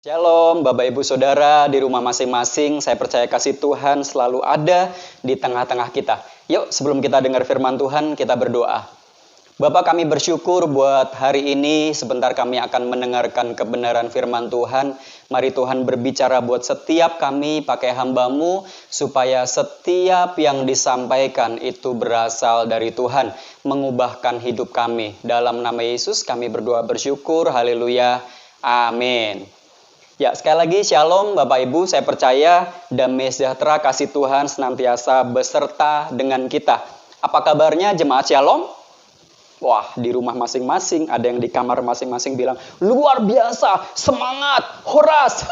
Shalom Bapak Ibu Saudara di rumah masing-masing. Saya percaya kasih Tuhan selalu ada di tengah-tengah kita. Yuk sebelum kita dengar firman Tuhan, kita berdoa. Bapak, kami bersyukur buat hari ini. Sebentar kami akan mendengarkan kebenaran firman Tuhan. Mari Tuhan berbicara buat setiap kami pakai hamba-Mu, supaya setiap yang disampaikan itu berasal dari Tuhan, mengubahkan hidup kami. Dalam nama Yesus kami berdoa bersyukur. Haleluya. Amin. Ya, sekali lagi shalom Bapak Ibu, saya percaya damai sejahtera kasih Tuhan senantiasa beserta dengan kita. Apa kabarnya jemaat shalom? Wah, di rumah masing-masing, ada yang di kamar masing-masing bilang, luar biasa, semangat, horas.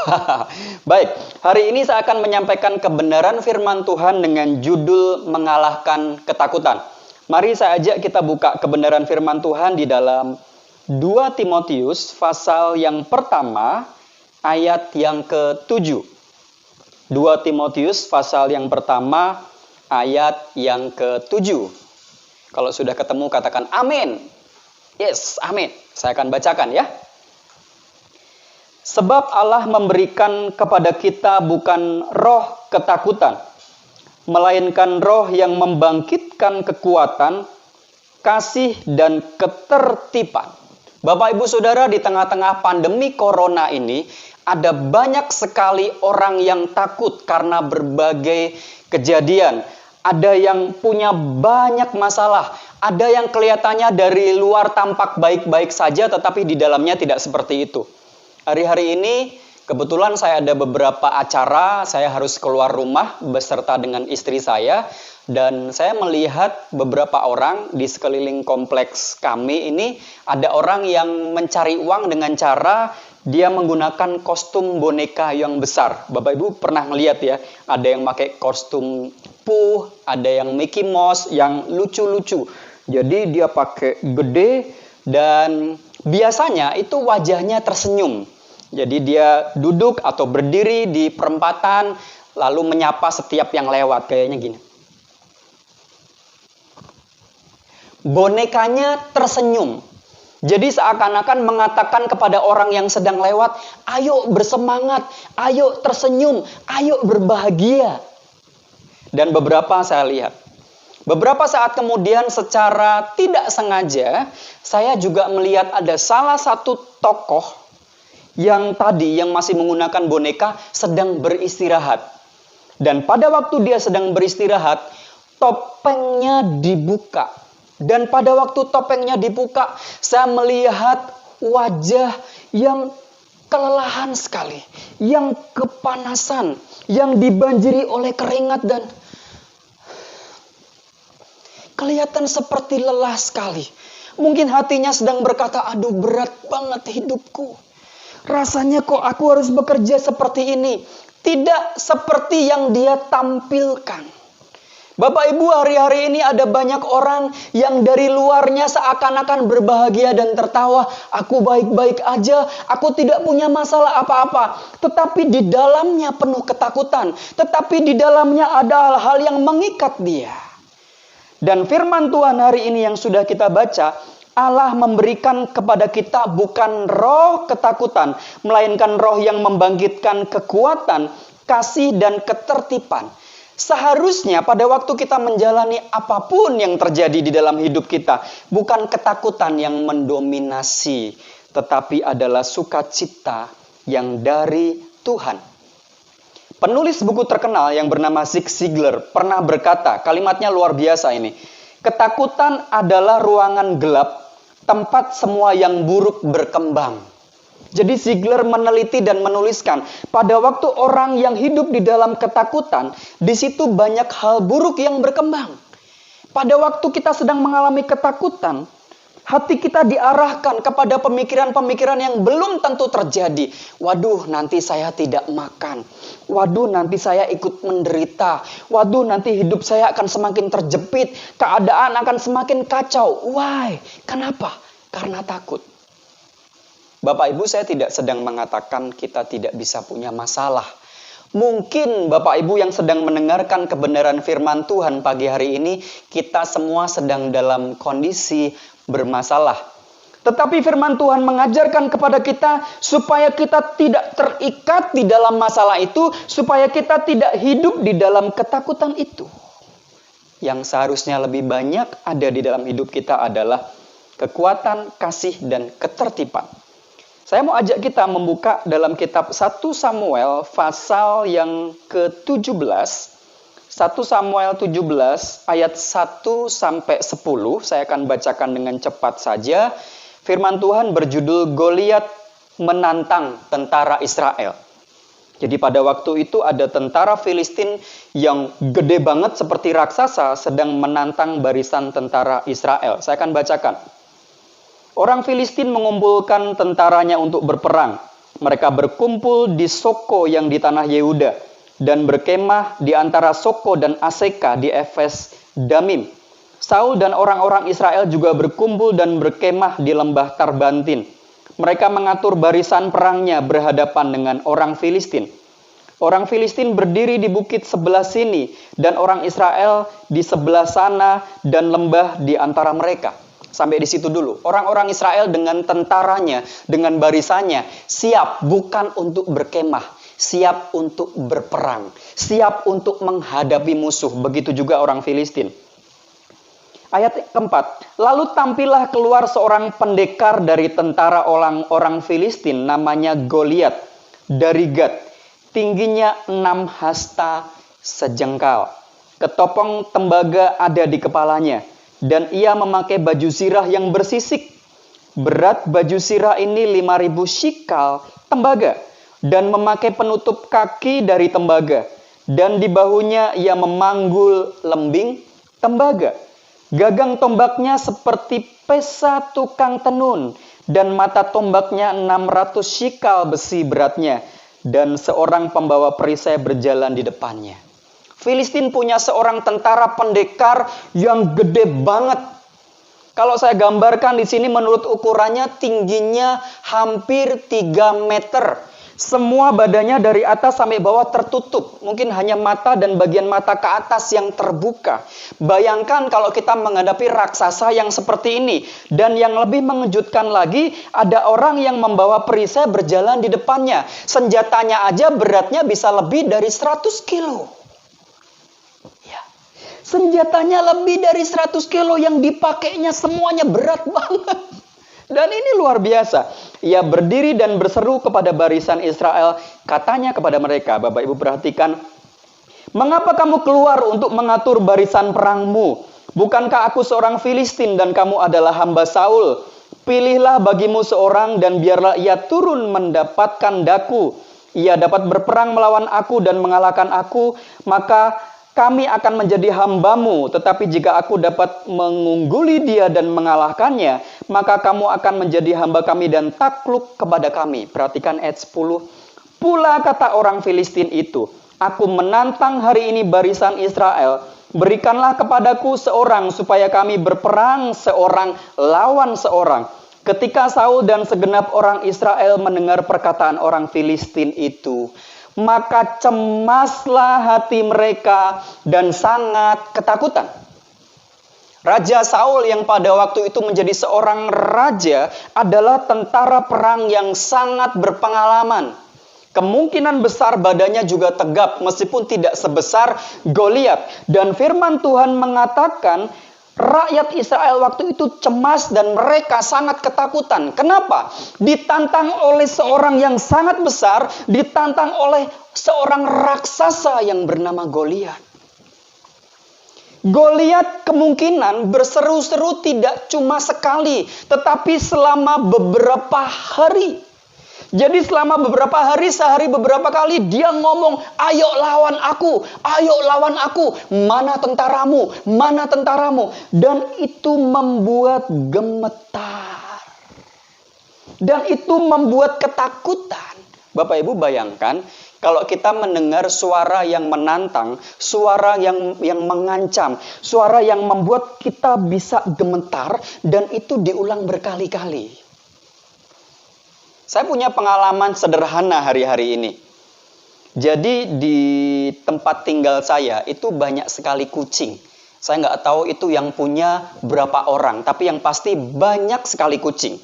Baik, hari ini saya akan menyampaikan kebenaran firman Tuhan dengan judul mengalahkan ketakutan. Mari saya ajak kita buka kebenaran firman Tuhan di dalam 2 Timotius pasal yang pertama, ayat yang ke-7. 2 Timotius pasal yang pertama ayat yang ke-7. Kalau sudah ketemu katakan amin. Yes, amin. Saya akan bacakan ya. Sebab Allah memberikan kepada kita bukan roh ketakutan, melainkan roh yang membangkitkan kekuatan, kasih dan ketertiban. Bapak Ibu Saudara, di tengah-tengah pandemi corona ini ada banyak sekali orang yang takut karena berbagai kejadian. Ada yang punya banyak masalah. Ada yang kelihatannya dari luar tampak baik-baik saja, tetapi di dalamnya tidak seperti itu. Hari-hari ini kebetulan saya ada beberapa acara, saya harus keluar rumah beserta dengan istri saya. Dan saya melihat beberapa orang di sekeliling kompleks kami ini, ada orang yang mencari uang dengan cara dia menggunakan kostum boneka yang besar. Bapak Ibu pernah melihat ya, ada yang pakai kostum Pooh, ada yang Mickey Mouse yang lucu-lucu. Jadi dia pakai gede dan biasanya itu wajahnya tersenyum. Jadi dia duduk atau berdiri di perempatan lalu menyapa setiap yang lewat, kayaknya gini. Bonekanya tersenyum. Jadi seakan-akan mengatakan kepada orang yang sedang lewat, ayo bersemangat, ayo tersenyum, ayo berbahagia. Dan beberapa saya lihat. Beberapa saat kemudian secara tidak sengaja, saya juga melihat ada salah satu tokoh yang tadi yang masih menggunakan boneka sedang beristirahat. Dan pada waktu dia sedang beristirahat, topengnya dibuka. Dan pada waktu topengnya dibuka, saya melihat wajah yang kelelahan sekali, yang kepanasan, yang dibanjiri oleh keringat dan kelihatan seperti lelah sekali. Mungkin hatinya sedang berkata, aduh berat banget hidupku. Rasanya kok aku harus bekerja seperti ini. Tidak seperti yang dia tampilkan. Bapak Ibu, hari-hari ini ada banyak orang yang dari luarnya seakan-akan berbahagia dan tertawa. Aku baik-baik aja, aku tidak punya masalah apa-apa. Tetapi di dalamnya penuh ketakutan. Tetapi di dalamnya ada hal-hal yang mengikat dia. Dan firman Tuhan hari ini yang sudah kita baca, Allah memberikan kepada kita bukan roh ketakutan, melainkan roh yang membangkitkan kekuatan, kasih dan ketertiban. Seharusnya pada waktu kita menjalani apapun yang terjadi di dalam hidup kita, bukan ketakutan yang mendominasi, tetapi adalah sukacita yang dari Tuhan. Penulis buku terkenal yang bernama Zig Ziglar pernah berkata, kalimatnya luar biasa ini. Ketakutan adalah ruangan gelap, tempat semua yang buruk berkembang. Jadi Ziglar meneliti dan menuliskan, pada waktu orang yang hidup di dalam ketakutan, di situ banyak hal buruk yang berkembang. Pada waktu kita sedang mengalami ketakutan, hati kita diarahkan kepada pemikiran-pemikiran yang belum tentu terjadi. Waduh, nanti saya tidak makan. Waduh, nanti saya ikut menderita. Waduh, nanti hidup saya akan semakin terjepit. Keadaan akan semakin kacau. Why? Kenapa? Karena takut. Bapak Ibu, saya tidak sedang mengatakan kita tidak bisa punya masalah. Mungkin Bapak Ibu yang sedang mendengarkan kebenaran firman Tuhan pagi hari ini, kita semua sedang dalam kondisi bermasalah. Tetapi firman Tuhan mengajarkan kepada kita supaya kita tidak terikat di dalam masalah itu, supaya kita tidak hidup di dalam ketakutan itu. Yang seharusnya lebih banyak ada di dalam hidup kita adalah kekuatan, kasih, dan ketertiban. Saya mau ajak kita membuka dalam kitab 1 Samuel pasal yang ke-17. 1 Samuel 17 ayat 1 sampai 10. Saya akan bacakan dengan cepat saja. Firman Tuhan berjudul Goliat menantang tentara Israel. Jadi pada waktu itu ada tentara Filistin yang gede banget seperti raksasa sedang menantang barisan tentara Israel. Saya akan bacakan. Orang Filistin mengumpulkan tentaranya untuk berperang. Mereka berkumpul di Soko yang di tanah Yehuda dan berkemah di antara Soko dan Aseka di Efes Damim. Saul dan orang-orang Israel juga berkumpul dan berkemah di lembah Tarbantin. Mereka mengatur barisan perangnya berhadapan dengan orang Filistin. Orang Filistin berdiri di bukit sebelah sini dan orang Israel di sebelah sana dan lembah di antara mereka. Sampai di situ dulu. Orang-orang Israel dengan tentaranya, dengan barisannya, siap bukan untuk berkemah, siap untuk berperang, siap untuk menghadapi musuh. Begitu juga orang Filistin. Ayat keempat, lalu tampillah keluar seorang pendekar dari tentara orang Filistin namanya Goliat dari Gat. Tingginya 6 hasta sejengkal. Ketopong tembaga ada di kepalanya dan ia memakai baju sirah yang bersisik. Berat baju sirah ini 5.000 shikal tembaga dan memakai penutup kaki dari tembaga. Dan di bahunya ia memanggul lembing tembaga. Gagang tombaknya seperti pesa tukang tenun, dan mata tombaknya 600 shikal besi beratnya, dan seorang pembawa perisai berjalan di depannya. Filistin punya seorang tentara pendekar yang gede banget. Kalau saya gambarkan di sini menurut ukurannya tingginya hampir 3 meter. Semua badannya dari atas sampai bawah tertutup. Mungkin hanya mata dan bagian mata ke atas yang terbuka. Bayangkan kalau kita menghadapi raksasa yang seperti ini. Dan yang lebih mengejutkan lagi, ada orang yang membawa perisai berjalan di depannya. Senjatanya aja beratnya bisa lebih dari 100 kilo. Ya. Senjatanya lebih dari 100 kilo yang dipakainya semuanya berat banget. Dan ini luar biasa. Ia berdiri dan berseru kepada barisan Israel. Katanya kepada mereka, Bapak Ibu perhatikan. Mengapa kamu keluar untuk mengatur barisan perangmu? Bukankah aku seorang Filistin dan kamu adalah hamba Saul? Pilihlah bagimu seorang dan biarlah ia turun mendapatkan daku. Ia dapat berperang melawan aku dan mengalahkan aku, maka kami akan menjadi hambamu, tetapi jika aku dapat mengungguli dia dan mengalahkannya, maka kamu akan menjadi hamba kami dan takluk kepada kami. Perhatikan ayat 10. Pula kata orang Filistin itu, aku menantang hari ini barisan Israel, berikanlah kepadaku seorang supaya kami berperang seorang lawan seorang. Ketika Saul dan segenap orang Israel mendengar perkataan orang Filistin itu, maka cemaslah hati mereka dan sangat ketakutan. Raja Saul yang pada waktu itu menjadi seorang raja adalah tentara perang yang sangat berpengalaman. Kemungkinan besar badannya juga tegap meskipun tidak sebesar Goliat. Dan firman Tuhan mengatakan rakyat Israel waktu itu cemas dan mereka sangat ketakutan. Kenapa? Ditantang oleh seorang yang sangat besar, ditantang oleh seorang raksasa yang bernama Goliat. Goliat kemungkinan berseru-seru tidak cuma sekali, tetapi selama beberapa hari. Jadi selama beberapa hari, sehari beberapa kali dia ngomong, ayo lawan aku, ayo lawan aku, mana tentaramu, mana tentaramu. Dan itu membuat gemetar. Dan itu membuat ketakutan. Bapak Ibu bayangkan, kalau kita mendengar suara yang menantang, suara yang mengancam, suara yang membuat kita bisa gemetar, dan itu diulang berkali-kali. Saya punya pengalaman sederhana hari-hari ini. Jadi di tempat tinggal saya itu banyak sekali kucing. Saya nggak tahu itu yang punya berapa orang, tapi yang pasti banyak sekali kucing.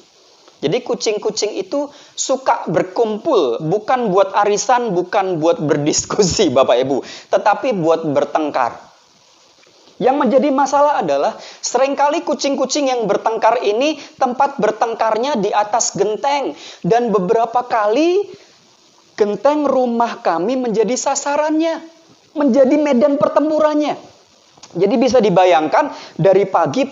Jadi kucing-kucing itu suka berkumpul, bukan buat arisan, bukan buat berdiskusi Bapak Ibu, tetapi buat bertengkar. Yang menjadi masalah adalah seringkali kucing-kucing yang bertengkar ini tempat bertengkarnya di atas genteng. Dan beberapa kali genteng rumah kami menjadi sasarannya, menjadi medan pertempurannya. Jadi bisa dibayangkan dari pagi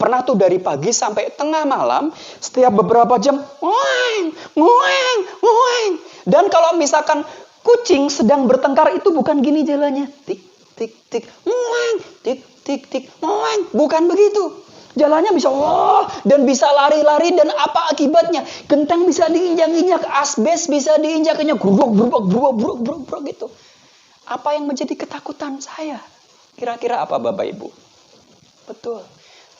sampai tengah malam setiap beberapa jam ngoeng, ngoeng, ngoeng. Dan kalau misalkan kucing sedang bertengkar itu bukan gini jalannya. Tik tik tik ngoeng, tik tik tik ngoeng. Bukan begitu. Jalannya bisa dan bisa lari-lari, dan apa akibatnya? Genteng bisa diinjak-injak, asbes bisa diinjak-injak, bruk gitu. Apa yang menjadi ketakutan saya? Kira-kira apa Bapak Ibu? Betul.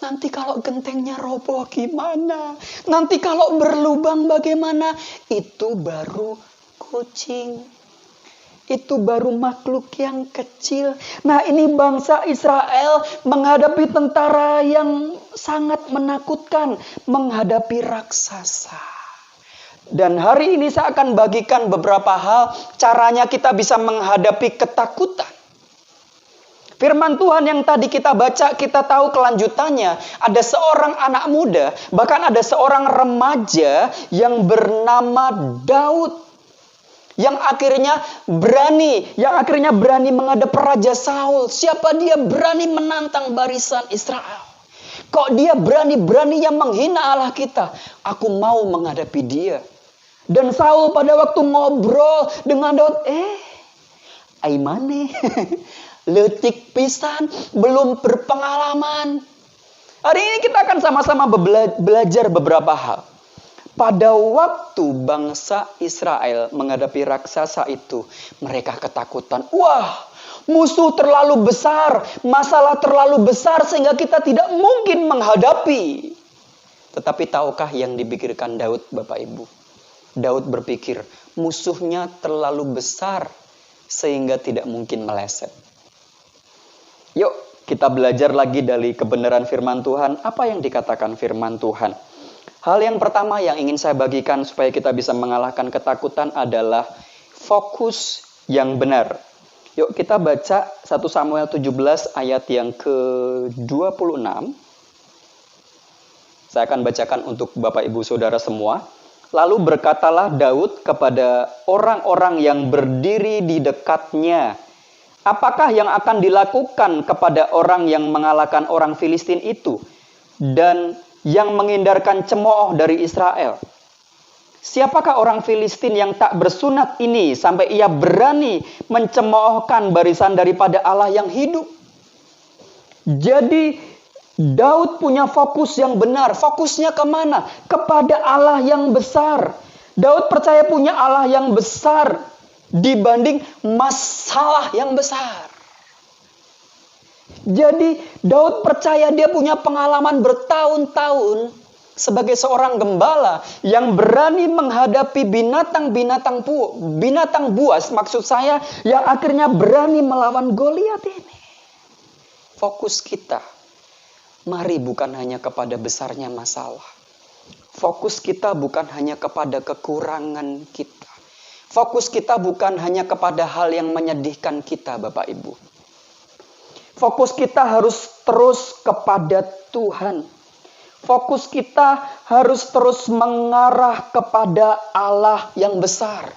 Nanti kalau gentengnya roboh gimana? Nanti kalau berlubang bagaimana? Itu baru kucing. Itu baru makhluk yang kecil. Nah, ini bangsa Israel menghadapi tentara yang sangat menakutkan, menghadapi raksasa. Dan hari ini saya akan bagikan beberapa hal caranya kita bisa menghadapi ketakutan. Firman Tuhan yang tadi kita baca, kita tahu kelanjutannya. Ada seorang anak muda, bahkan ada seorang remaja yang bernama Daud. Yang akhirnya berani menghadap Raja Saul. Siapa dia berani menantang barisan Israel? Kok dia berani-beraninya menghina Allah kita? Aku mau menghadapi dia. Dan Saul pada waktu ngobrol dengan Daud, aimane, letik pisan, belum berpengalaman. Hari ini kita akan sama-sama belajar beberapa hal. Pada waktu bangsa Israel menghadapi raksasa itu, mereka ketakutan. Wah, musuh terlalu besar, masalah terlalu besar sehingga kita tidak mungkin menghadapi. Tetapi tahukah yang dipikirkan Daud, Bapak Ibu? Daud berpikir, musuhnya terlalu besar sehingga tidak mungkin meleset. Yuk, kita belajar lagi dari kebenaran firman Tuhan. Apa yang dikatakan firman Tuhan? Hal yang pertama yang ingin saya bagikan supaya kita bisa mengalahkan ketakutan adalah fokus yang benar. Yuk kita baca 1 Samuel 17 ayat yang ke-26. Saya akan bacakan untuk Bapak Ibu Saudara semua. Lalu berkatalah Daud kepada orang-orang yang berdiri di dekatnya, apakah yang akan dilakukan kepada orang yang mengalahkan orang Filistin itu dan yang menghindarkan cemooh dari Israel? Siapakah orang Filistin yang tak bersunat ini sampai ia berani mencemoohkan barisan daripada Allah yang hidup? Jadi Daud punya fokus yang benar. Fokusnya kemana? Kepada Allah yang besar. Daud percaya punya Allah yang besar dibanding masalah yang besar. Jadi Daud percaya dia punya pengalaman bertahun-tahun sebagai seorang gembala yang berani menghadapi binatang buas, maksud saya, yang akhirnya berani melawan Goliat ini. Fokus kita, mari bukan hanya kepada besarnya masalah. Fokus kita bukan hanya kepada kekurangan kita. Fokus kita bukan hanya kepada hal yang menyedihkan kita, Bapak Ibu. Fokus kita harus terus kepada Tuhan. Fokus kita harus terus mengarah kepada Allah yang besar.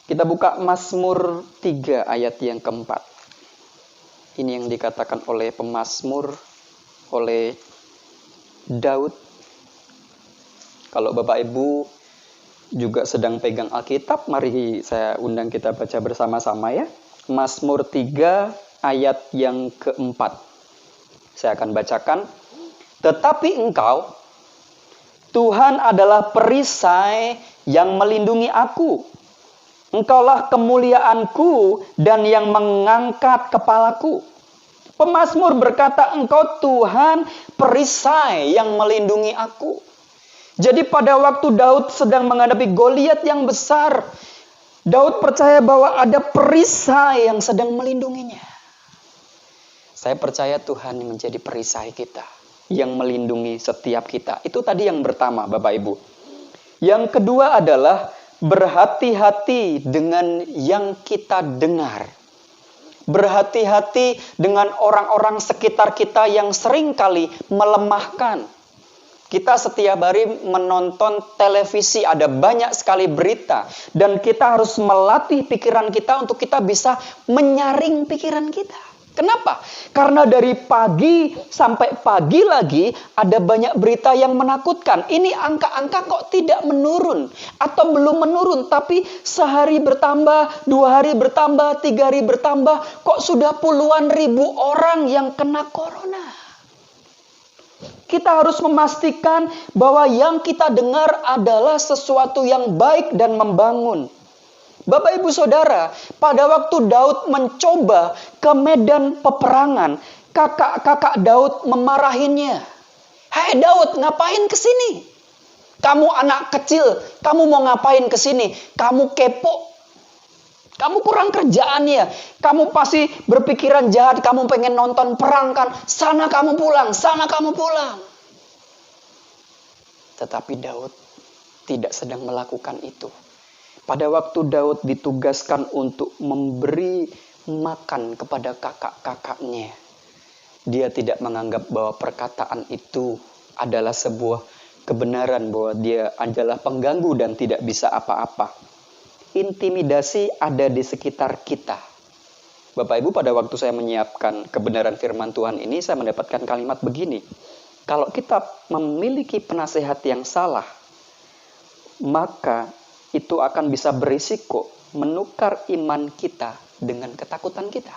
Kita buka Mazmur 3 ayat yang keempat. Ini yang dikatakan oleh pemazmur, oleh Daud. Kalau Bapak Ibu juga sedang pegang Alkitab, mari saya undang kita baca bersama-sama ya. Mazmur 3 ayat yang keempat. Saya akan bacakan. Tetapi engkau, Tuhan adalah perisai yang melindungi aku. Engkaulah kemuliaanku dan yang mengangkat kepalaku. Pemazmur berkata, engkau Tuhan perisai yang melindungi aku. Jadi pada waktu Daud sedang menghadapi Goliat yang besar, Daud percaya bahwa ada perisai yang sedang melindunginya. Saya percaya Tuhan yang menjadi perisai kita, yang melindungi setiap kita. Itu tadi yang pertama, Bapak Ibu. Yang kedua adalah berhati-hati dengan yang kita dengar. Berhati-hati dengan orang-orang sekitar kita yang seringkali melemahkan. Kita setiap hari menonton televisi, ada banyak sekali berita. Dan kita harus melatih pikiran kita untuk kita bisa menyaring pikiran kita. Kenapa? Karena dari pagi sampai pagi lagi ada banyak berita yang menakutkan. Ini angka-angka kok tidak menurun atau belum menurun, tapi sehari bertambah, 2 hari bertambah, 3 hari bertambah, kok sudah puluhan ribu orang yang kena corona. Kita harus memastikan bahwa yang kita dengar adalah sesuatu yang baik dan membangun. Bapak Ibu Saudara, pada waktu Daud mencoba ke medan peperangan, kakak-kakak Daud memarahinya. "Hai Daud, ngapain ke sini? Kamu anak kecil, kamu mau ngapain ke sini? Kamu kepo. Kamu kurang kerjaan ya. Kamu pasti berpikiran jahat, kamu pengen nonton perang kan? Sana kamu pulang, sana kamu pulang." Tetapi Daud tidak sedang melakukan itu. Pada waktu Daud ditugaskan untuk memberi makan kepada kakak-kakaknya, dia tidak menganggap bahwa perkataan itu adalah sebuah kebenaran, bahwa dia adalah pengganggu dan tidak bisa apa-apa. Intimidasi ada di sekitar kita. Bapak Ibu, pada waktu saya menyiapkan kebenaran firman Tuhan ini, saya mendapatkan kalimat begini. Kalau kita memiliki penasehat yang salah, maka itu akan bisa berisiko menukar iman kita dengan ketakutan kita.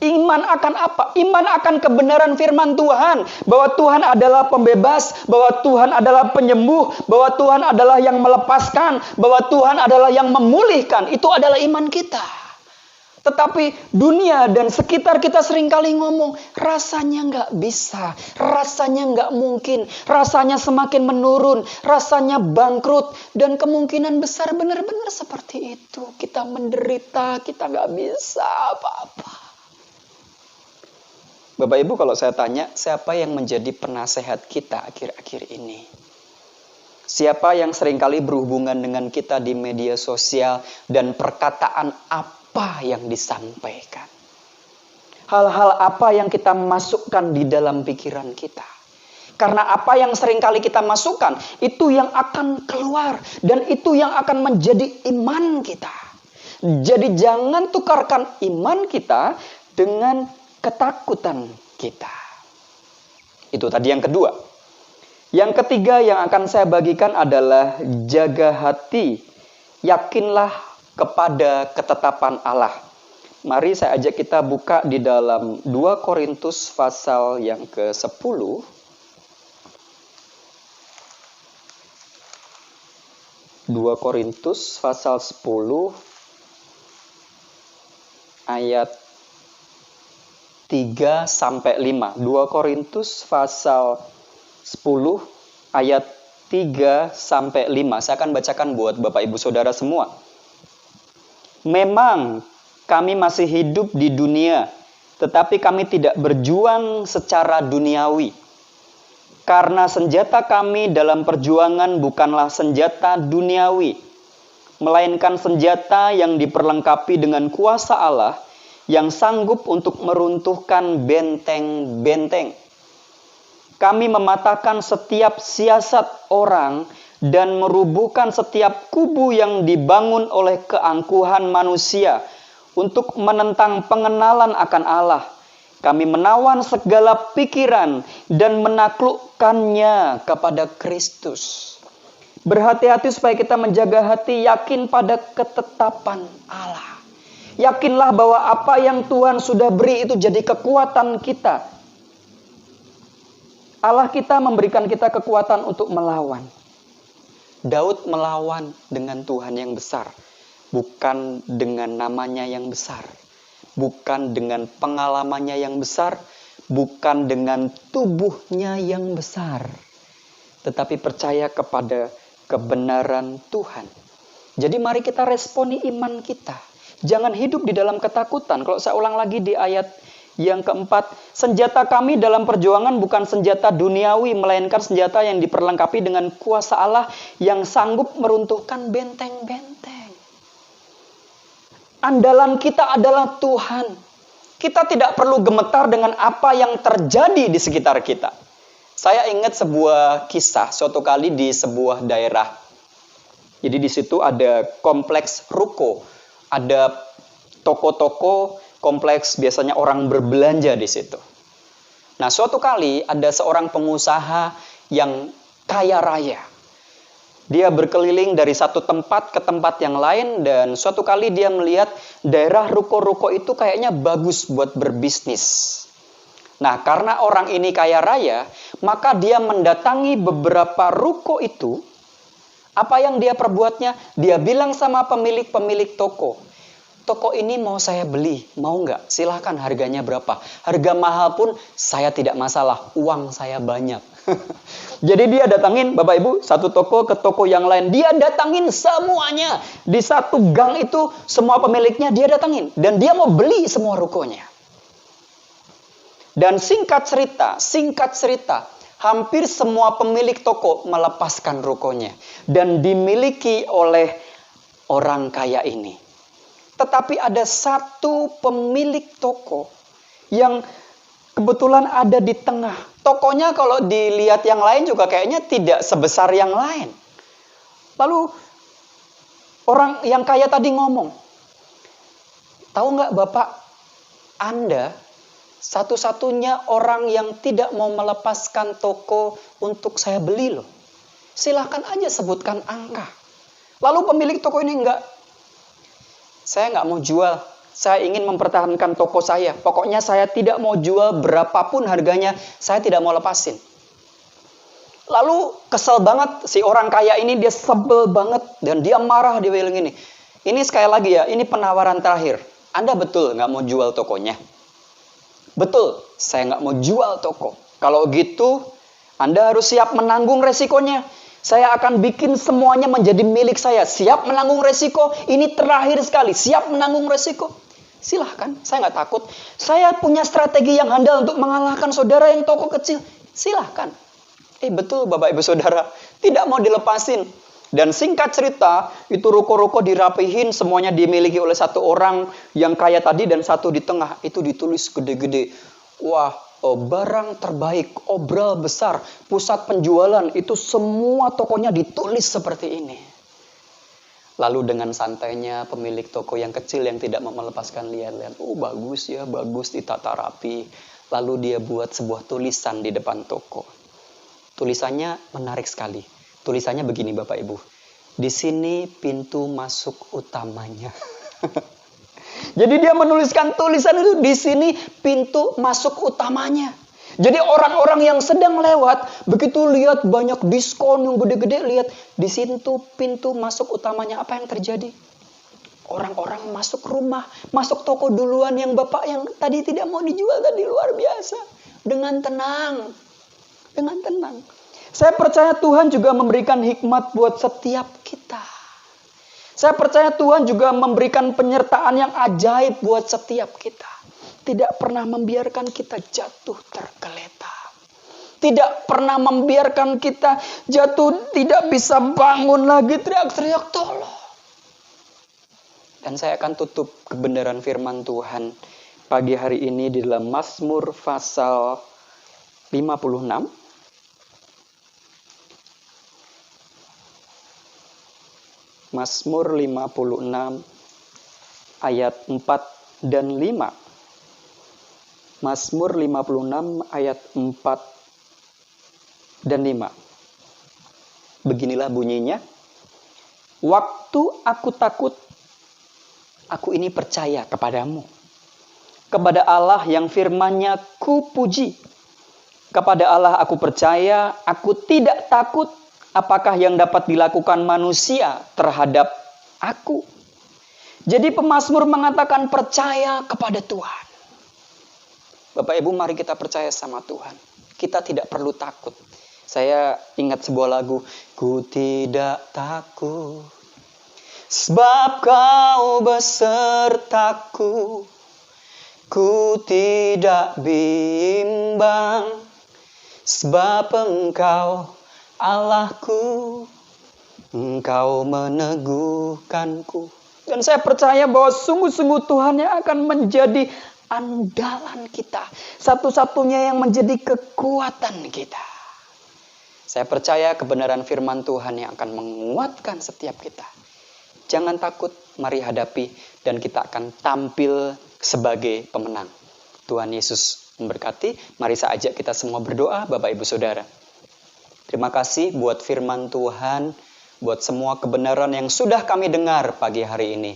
Iman akan apa? Iman akan kebenaran firman Tuhan. Bahwa Tuhan adalah pembebas, bahwa Tuhan adalah penyembuh, bahwa Tuhan adalah yang melepaskan, bahwa Tuhan adalah yang memulihkan. Itu adalah iman kita. Tetapi dunia dan sekitar kita seringkali ngomong, rasanya nggak bisa, rasanya nggak mungkin, rasanya semakin menurun, rasanya bangkrut, dan kemungkinan besar benar-benar seperti itu. Kita menderita, kita nggak bisa apa-apa. Bapak Ibu, kalau saya tanya, siapa yang menjadi penasehat kita akhir-akhir ini? Siapa yang seringkali berhubungan dengan kita di media sosial dan perkataan apa yang disampaikan? Hal-hal apa yang kita masukkan di dalam pikiran kita? Karena apa yang seringkali kita masukkan, itu yang akan keluar. Dan itu yang akan menjadi iman kita. Jadi jangan tukarkan iman kita dengan ketakutan kita. Itu tadi yang kedua. Yang ketiga yang akan saya bagikan adalah jaga hati. Yakinlah kepada ketetapan Allah. Mari saya ajak kita buka di dalam 2 Korintus pasal yang ke-10. 2 Korintus pasal 10 ayat 3 sampai 5. 2 Korintus pasal 10 ayat 3 sampai 5. Saya akan bacakan buat Bapak Ibu Saudara semua. Memang kami masih hidup di dunia, tetapi kami tidak berjuang secara duniawi. Karena senjata kami dalam perjuangan bukanlah senjata duniawi, melainkan senjata yang diperlengkapi dengan kuasa Allah yang sanggup untuk meruntuhkan benteng-benteng. Kami mematahkan setiap siasat orang dan merubuhkan setiap kubu yang dibangun oleh keangkuhan manusia untuk menentang pengenalan akan Allah. Kami menawan segala pikiran dan menaklukkannya kepada Kristus. Berhati-hati supaya kita menjaga hati, yakin pada ketetapan Allah. Yakinlah bahwa apa yang Tuhan sudah beri itu jadi kekuatan kita. Allah kita memberikan kita kekuatan untuk melawan. Daud melawan dengan Tuhan yang besar. Bukan dengan namanya yang besar. Bukan dengan pengalamannya yang besar. Bukan dengan tubuhnya yang besar. Tetapi percaya kepada kebenaran Tuhan. Jadi mari kita responi iman kita. Jangan hidup di dalam ketakutan. Kalau saya ulang lagi di ayat Yang keempat, senjata kami dalam perjuangan bukan senjata duniawi, melainkan senjata yang diperlengkapi dengan kuasa Allah yang sanggup meruntuhkan benteng-benteng. Andalan kita adalah Tuhan. Kita tidak perlu gemetar dengan apa yang terjadi di sekitar kita. Saya ingat sebuah kisah suatu kali di sebuah daerah. Jadi di situ ada kompleks ruko, ada toko-toko, kompleks biasanya orang berbelanja di situ. Nah, suatu kali ada seorang pengusaha yang kaya raya. Dia berkeliling dari satu tempat ke tempat yang lain dan suatu kali dia melihat daerah ruko-ruko itu kayaknya bagus buat berbisnis. Nah, karena orang ini kaya raya, maka dia mendatangi beberapa ruko itu. Apa yang dia perbuatnya? Dia bilang sama pemilik-pemilik toko, toko ini mau saya beli, mau nggak? Silahkan, harganya berapa? Harga mahal pun saya tidak masalah, uang saya banyak. Jadi dia datangin, Bapak Ibu, satu toko ke toko yang lain. Dia datangin semuanya. Di satu gang itu semua pemiliknya dia datangin. Dan dia mau beli semua rukonya. Dan singkat cerita, hampir semua pemilik toko melepaskan rukonya. Dan dimiliki oleh orang kaya ini. Tetapi ada satu pemilik toko yang kebetulan ada di tengah. Tokonya kalau dilihat yang lain juga kayaknya tidak sebesar yang lain. Lalu orang yang kaya tadi ngomong, tahu nggak Bapak, Anda satu-satunya orang yang tidak mau melepaskan toko untuk saya beli loh. Silahkan aja sebutkan angka. Lalu pemilik toko ini saya nggak mau jual. Saya ingin mempertahankan toko saya. Pokoknya saya tidak mau jual berapapun harganya. Saya tidak mau lepasin. Lalu kesel banget si orang kaya ini. Dia sebel banget. Dan dia marah, dia bilang ini. Ini sekali lagi ya, ini penawaran terakhir. Anda betul nggak mau jual tokonya? Betul, saya nggak mau jual toko. Kalau gitu, Anda harus siap menanggung resikonya. Saya akan bikin semuanya menjadi milik saya. Siap menanggung resiko. Ini terakhir sekali. Siap menanggung resiko. Silahkan. Saya nggak takut. Saya punya strategi yang handal untuk mengalahkan saudara yang toko kecil. Silahkan. Betul Bapak Ibu Saudara. Tidak mau dilepasin. Dan singkat cerita, itu ruko-ruko dirapihin. Semuanya dimiliki oleh satu orang yang kaya tadi dan satu di tengah. Itu ditulis gede-gede. Wah, barang terbaik, obral besar, pusat penjualan, itu semua tokonya ditulis seperti ini. Lalu dengan santainya pemilik toko yang kecil yang tidak mau melepaskan lihat-lihat, bagus ya, bagus ditata rapi. Lalu dia buat sebuah tulisan di depan toko. Tulisannya menarik sekali. Tulisannya begini Bapak Ibu. Di sini pintu masuk utamanya. Jadi dia menuliskan tulisan itu, di sini pintu masuk utamanya. Jadi orang-orang yang sedang lewat, begitu lihat banyak diskon yang gede-gede, lihat di situ pintu masuk utamanya. Apa yang terjadi? Orang-orang masuk rumah, masuk toko duluan yang Bapak yang tadi tidak mau dijual tadi, luar biasa. Dengan tenang. Dengan tenang. Saya percaya Tuhan juga memberikan hikmat buat setiap kita. Saya percaya Tuhan juga memberikan penyertaan yang ajaib buat setiap kita. Tidak pernah membiarkan kita jatuh tergeletak. Tidak pernah membiarkan kita jatuh, tidak bisa bangun lagi, teriak-teriak tolong. Dan saya akan tutup kebenaran firman Tuhan pagi hari ini di dalam Mazmur pasal 56. Mazmur 56 ayat 4 dan 5. Mazmur 56 ayat 4 dan 5. Beginilah bunyinya. Waktu aku takut, aku ini percaya kepadamu. Kepada Allah yang firman-Nya ku puji. Kepada Allah aku percaya, aku tidak takut. Apakah yang dapat dilakukan manusia terhadap aku? Jadi pemazmur mengatakan percaya kepada Tuhan. Bapak Ibu, mari kita percaya sama Tuhan. Kita tidak perlu takut. Saya ingat sebuah lagu. Ku tidak takut, sebab Kau besertaku. Ku tidak bimbang, sebab Engkau Allahku, Engkau meneguhkanku. Dan saya percaya bahwa sungguh-sungguh Tuhan yang akan menjadi andalan kita, satu-satunya yang menjadi kekuatan kita. Saya percaya kebenaran firman Tuhan yang akan menguatkan setiap kita. Jangan takut, mari hadapi, dan kita akan tampil sebagai pemenang. Tuhan Yesus memberkati. Mari saya ajak kita semua berdoa, Bapak Ibu Saudara. Terima kasih buat firman Tuhan, buat semua kebenaran yang sudah kami dengar pagi hari ini.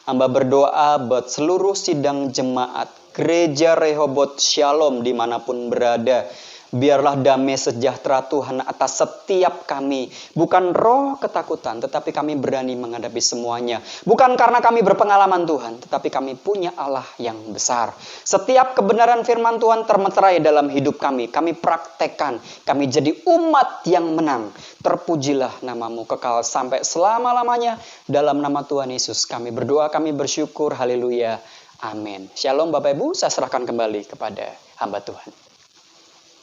Hamba berdoa buat seluruh sidang jemaat Gereja Rehoboth Shalom dimanapun berada. Biarlah damai sejahtera Tuhan atas setiap kami. Bukan roh ketakutan, tetapi kami berani menghadapi semuanya. Bukan karena kami berpengalaman Tuhan, tetapi kami punya Allah yang besar. Setiap kebenaran firman Tuhan termeterai dalam hidup kami. Kami praktekkan, kami jadi umat yang menang. Terpujilah namamu kekal sampai selama-lamanya. Dalam nama Tuhan Yesus kami berdoa, kami bersyukur. Haleluya. Amin. Shalom Bapak Ibu, saya serahkan kembali kepada hamba Tuhan.